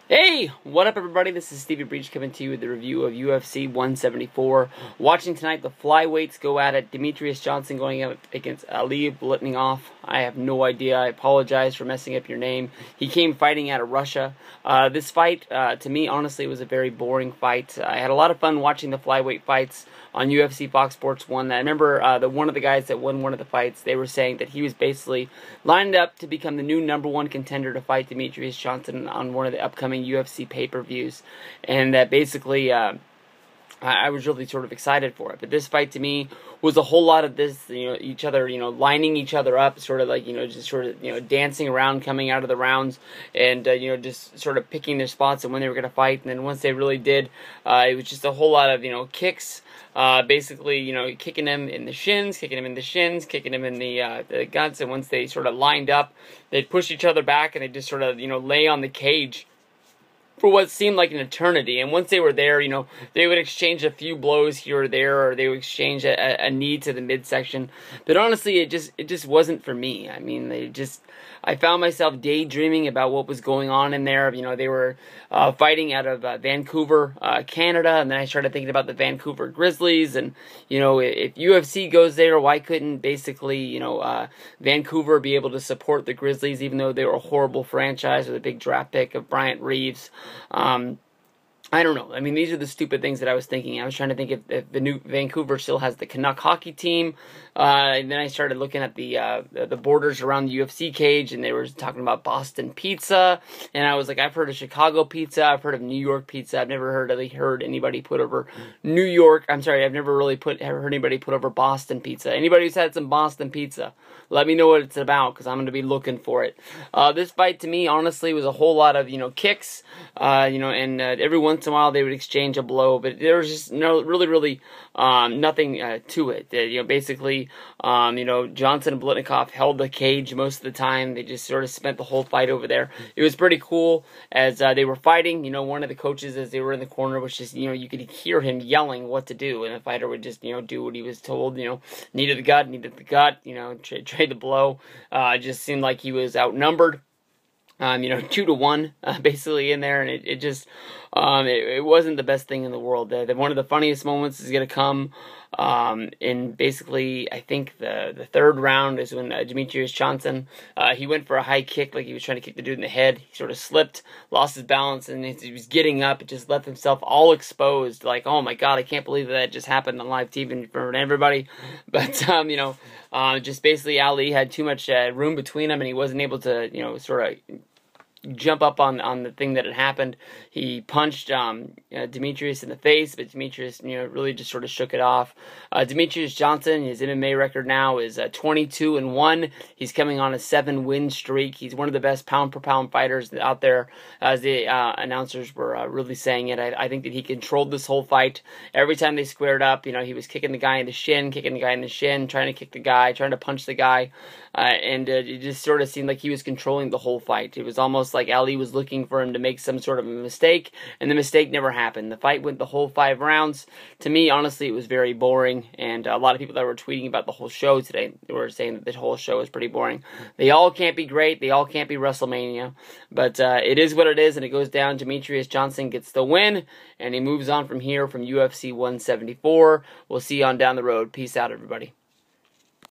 Hey, what up everybody? This is Stevie Breach coming to you with the review of UFC 174. Watching tonight, the flyweights go at it. Demetrious Johnson going up against Ali Bagautinov. I have no idea. I apologize for messing up your name. He came fighting out of Russia. This fight, to me, honestly, was a very boring fight. I had a lot of fun watching the flyweight fights on UFC Fox Sports 1. I remember one of the guys that won one of the fights, they were saying that he was basically lined up to become the new #1 contender to fight Demetrious Johnson on one of the upcoming UFC pay-per-views, and that basically I was really sort of excited for it. But this fight to me was a whole lot of this, lining each other up, sort of like, just sort of, dancing around, coming out of the rounds, and, just sort of picking their spots and when they were going to fight. And then once they really did, it was just a whole lot of, kicks, basically, kicking them in the shins, kicking them in the guts. And once they sort of lined up, they'd push each other back and they'd just sort of, lay on the cage for what seemed like an eternity. And once they were there, they would exchange a few blows here or there, or they would exchange a knee to the midsection. But honestly, it just wasn't for me. I mean, I found myself daydreaming about what was going on in there. They were fighting out of Vancouver, Canada, and then I started thinking about the Vancouver Grizzlies, and, if UFC goes there, why couldn't basically, Vancouver be able to support the Grizzlies, even though they were a horrible franchise with a big draft pick of Bryant Reeves? I don't know. I mean, these are the stupid things that I was thinking. I was trying to think if the new Vancouver still has the Canuck hockey team. And then I started looking at the borders around the UFC cage, and they were talking about Boston pizza. And I was like, I've heard of Chicago pizza. I've heard of New York pizza. I've never heard anybody put over New York. I'm sorry, I've never really heard anybody put over Boston pizza. Anybody who's had some Boston pizza, let me know what it's about, because I'm going to be looking for it. This fight, to me, honestly, was a whole lot of, kicks, and every once in a while they would exchange a blow, but there was just really nothing to it. Basically, Johnson and Bagautinov held the cage most of the time. They just sort of spent the whole fight over there. It was pretty cool as they were fighting. One of the coaches, as they were in the corner, was just, you could hear him yelling what to do, and the fighter would just, do what he was told. Needed the gut, trade the blow. It just seemed like he was outnumbered. 2-1, basically in there, and it just, it wasn't the best thing in the world. One of the funniest moments is going to come, in basically, I think the third round is when Demetrious Johnson, he went for a high kick, like he was trying to kick the dude in the head. He sort of slipped, lost his balance, and he was getting up. It just left himself all exposed, like, oh my god, I can't believe that just happened on live TV in front of everybody. But, just basically Ali had too much room between him, and he wasn't able to, sort of jump up on the thing that had happened. He punched Demetrious in the face, but Demetrious, really just sort of shook it off. Demetrious Johnson, his MMA record now is 22-1. He's coming on a 7-win streak. He's one of the best pound-per-pound fighters out there, as the announcers were really saying it. I think that he controlled this whole fight. Every time they squared up, he was kicking the guy in the shin, trying to kick the guy, trying to punch the guy, and it just sort of seemed like he was controlling the whole fight. It was almost like Ali was looking for him to make some sort of a mistake, and the mistake never happened. The fight went the whole 5 rounds. To me, honestly, it was very boring, and a lot of people that were tweeting about the whole show today were saying that the whole show was pretty boring. They all can't be great. They all can't be WrestleMania, but it is what it is, and it goes down. Demetrious Johnson gets the win, and he moves on from here from UFC 174. We'll see you on down the road. Peace out, everybody.